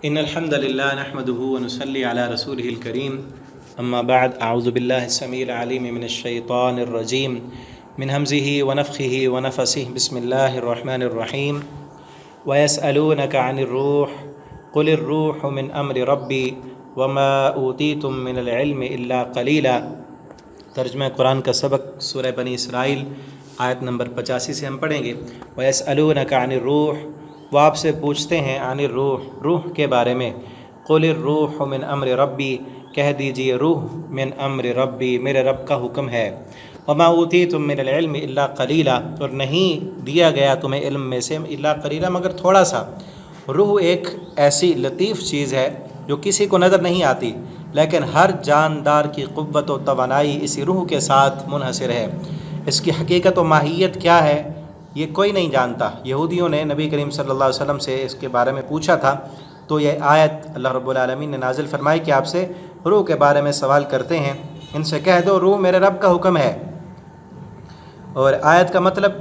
ان الحمد للہ نحمده ونصلي على رسوله الكريم اما بعد اعوذ باللہ السمیع العلیم من الشیطان الرجیم من همزه ونفخه ونفثه بسم اللہ الرحمن الرحیم ويسألونك عن الروح قل الروح من امر ربی وما اوتیتم من العلم الا قلیلا۔ ترجمہ قرآن کا سبق سورہ بنی اسرائیل آیت نمبر 85 سے ہم پڑھیں گے۔ وَيَسْأَلُونَكَ عَنِ الرُّوحِ، وہ آپ سے پوچھتے ہیں عن الروح، روح کے بارے میں۔ قُلِ الرُّوحُ مِنْ أَمْرِ رَبِّي، کہہ دیجئے روح من امر ربی، میرے رب کا حکم ہے۔ وَمَا أُوتِيتُم مِّنَ الْعِلْمِ إِلَّا قَلِيلًا، اور نہیں دیا گیا تمہیں علم میں سے الا قلیلا، مگر تھوڑا سا۔ روح ایک ایسی لطیف چیز ہے جو کسی کو نظر نہیں آتی، لیکن ہر جاندار کی قوت و توانائی اسی روح کے ساتھ منحصر ہے۔ اس کی حقیقت و ماہیت کیا ہے یہ کوئی نہیں جانتا۔ یہودیوں نے نبی کریم صلی اللہ علیہ وسلم سے اس کے بارے میں پوچھا تھا، تو یہ آیت اللہ رب العالمین نے نازل فرمائی کہ آپ سے روح کے بارے میں سوال کرتے ہیں، ان سے کہہ دو روح میرے رب کا حکم ہے۔ اور آیت کا مطلب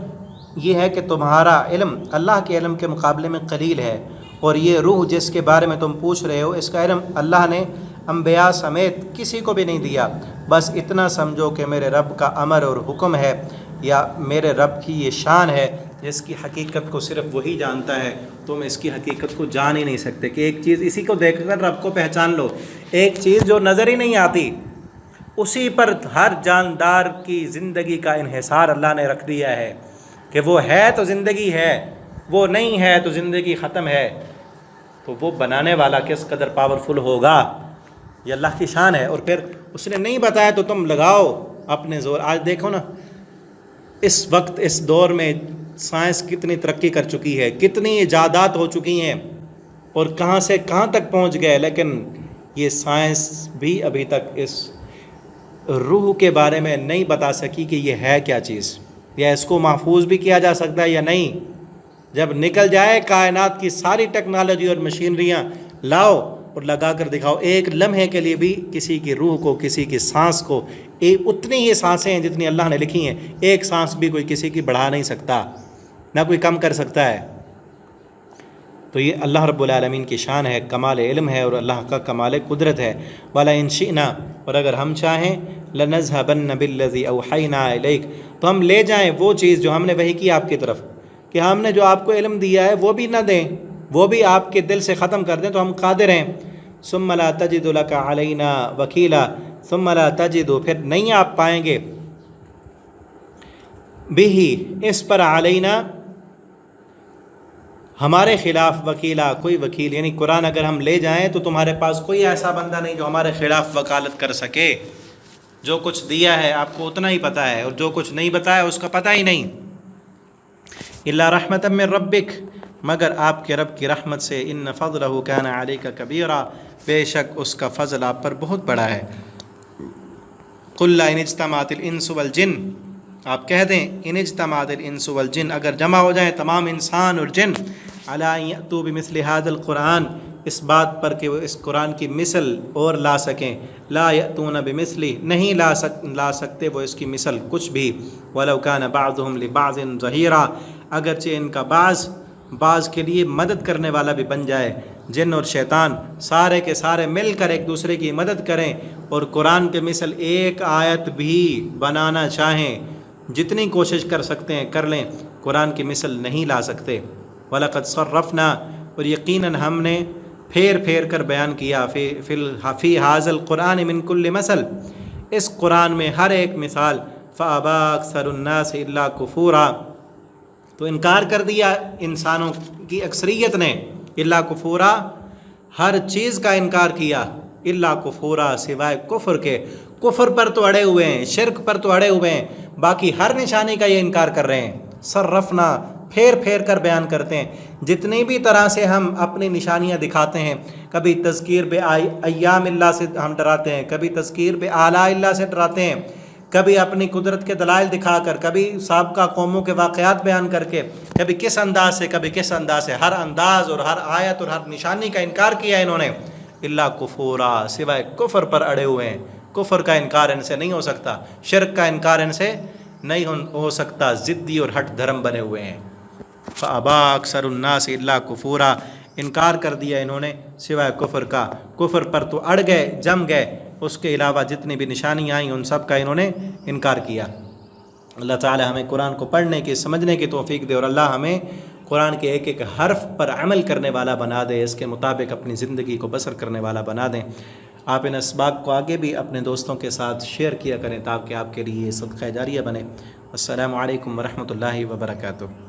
یہ ہے کہ تمہارا علم اللہ کے علم کے مقابلے میں قلیل ہے، اور یہ روح جس کے بارے میں تم پوچھ رہے ہو اس کا علم اللہ نے انبیاء سمیت کسی کو بھی نہیں دیا۔ بس اتنا سمجھو کہ میرے رب کا امر اور حکم ہے، یا میرے رب کی یہ شان ہے جس کی حقیقت کو صرف وہی جانتا ہے، تم اس کی حقیقت کو جان ہی نہیں سکتے کہ ایک چیز اسی کو دیکھ کر رب کو پہچان لو۔ ایک چیز جو نظر ہی نہیں آتی اسی پر ہر جاندار کی زندگی کا انحصار اللہ نے رکھ دیا ہے کہ وہ ہے تو زندگی ہے، وہ نہیں ہے تو زندگی ختم ہے۔ تو وہ بنانے والا کس قدر پاورفل ہوگا، یہ اللہ کی شان ہے۔ اور پھر اس نے نہیں بتایا تو تم لگاؤ اپنے زور۔ آج دیکھو نا، اس وقت اس دور میں سائنس کتنی ترقی کر چکی ہے، کتنی ایجادات ہو چکی ہیں، اور کہاں سے کہاں تک پہنچ گئے، لیکن یہ سائنس بھی ابھی تک اس روح کے بارے میں نہیں بتا سکی کہ یہ ہے کیا چیز، یا اس کو محفوظ بھی کیا جا سکتا ہے یا نہیں۔ جب نکل جائے کائنات کی ساری ٹیکنالوجی اور مشینریاں لاؤ اور لگا کر دکھاؤ، ایک لمحے کے لیے بھی کسی کی روح کو، کسی کی سانس کو، اتنی ہی سانسیں ہیں جتنی اللہ نے لکھی ہیں، ایک سانس بھی کوئی کسی کی بڑھا نہیں سکتا، نہ کوئی کم کر سکتا ہے۔ تو یہ اللہ رب العالمین کی شان ہے، کمال علم ہے، اور اللہ کا کمال قدرت ہے۔ وَلَئِن شِئْنَا، اور اگر ہم چاہیں، لَنَذْهَبَنَّ بِالَّذِي أَوْحَيْنَا إِلَيْكَ، تو ہم لے جائیں وہ چیز جو ہم نے وحی کی آپ کی طرف، کہ ہم نے جو آپ کو علم دیا ہے وہ بھی نہ دیں، وہ بھی آپ کے دل سے ختم کر دیں، تو ہم قادر ہیں۔ ثُمَّ لَا تَجِدُ لَكَ عَلَيْنَا وَكِيلًا، ثُمَّ لَا تَجِدُ، پھر نہیں آپ پائیں گے، بِهِ، اس پر، علینا، ہمارے خلاف، وکیلا، کوئی وکیل، یعنی قرآن اگر ہم لے جائیں تو تمہارے پاس کوئی ایسا بندہ نہیں جو ہمارے خلاف وکالت کر سکے۔ جو کچھ دیا ہے آپ کو اتنا ہی پتہ ہے، اور جو کچھ نہیں بتایا اس کا پتہ ہی نہیں۔ الا رحمۃ من ربک، مگر آپ کے رب کی رحمت سے، ان فضلہ کان علیک کبیرا، بے شک اس کا فضل آپ پر بہت بڑا ہے۔ قل لئن اجتمعت الانس والجن، آپ کہہ دیں ان اجتمعت الانس والجن، اگر جمع ہو جائیں تمام انسان اور جن، علی ان یأتوا بمثل ھذا القرآن، اس بات پر کہ وہ اس قرآن کی مثل اور لا سکیں، لا یأتون بمثلہ، نہیں لا سکتے وہ اس کی مثل کچھ بھی، ولو کان بعضهم لبعض ظہیرا، اگرچہ ان کا بعض کے لیے مدد کرنے والا بھی بن جائے، جن اور شیطان سارے کے سارے مل کر ایک دوسرے کی مدد کریں اور قرآن کے مثل ایک آیت بھی بنانا چاہیں، جتنی کوشش کر سکتے ہیں کر لیں، قرآن کی مثل نہیں لا سکتے۔ وَلَقَدْ صَرَّفْنَا، اور یقیناً ہم نے پھیر کر بیان کیا، فی ھذا القرآن من کل مثل، اس قرآن میں ہر ایک مثال، فَأَبَىٰ أَكْثَرُ النَّاسِ إِلَّا كُفُورًا، تو انکار کر دیا انسانوں کی اکثریت نے، الا کفورا، ہر چیز کا انکار کیا، الا کفورا، سوائے کفر کے، کفر پر تو اڑے ہوئے ہیں، شرک پر تو اڑے ہوئے ہیں، باقی ہر نشانی کا یہ انکار کر رہے ہیں۔ صرفنا، پھیر کر بیان کرتے ہیں، جتنی بھی طرح سے ہم اپنی نشانیاں دکھاتے ہیں، کبھی تذکیر بے ایام اللہ سے ہم ڈراتے ہیں، کبھی تذکیر بے آلاء اللہ سے ڈراتے ہیں، کبھی اپنی قدرت کے دلائل دکھا کر، کبھی سابقہ قوموں کے واقعات بیان کر کے، کبھی کس انداز سے، کبھی کس انداز سے، ہر انداز اور ہر آیت اور ہر نشانی کا انکار کیا انہوں نے، الا کفورا، سوائے کفر پر اڑے ہوئے ہیں۔ کفر کا انکار ان سے نہیں ہو سکتا، شرک کا انکار ان سے نہیں ہو سکتا، ضدی اور ہٹ دھرم بنے ہوئے ہیں۔ فَأَبَىٰ أَكْثَرُ النَّاسِ إِلَّا كُفُورًا، انکار کر دیا انہوں نے سوائے کفر کا، کفر پر تو اڑ گئے، جم گئے، اس کے علاوہ جتنی بھی نشانیاں آئیں ان سب کا انہوں نے انکار کیا۔ اللہ تعالی ہمیں قرآن کو پڑھنے کی، سمجھنے کی توفیق دے، اور اللہ ہمیں قرآن کے ایک ایک حرف پر عمل کرنے والا بنا دے، اس کے مطابق اپنی زندگی کو بسر کرنے والا بنا دیں۔ آپ ان اسباق کو آگے بھی اپنے دوستوں کے ساتھ شیئر کیا کریں تاکہ آپ کے لیے یہ صدقہ جاریہ بنے۔ السلام علیکم ورحمۃ اللہ وبرکاتہ۔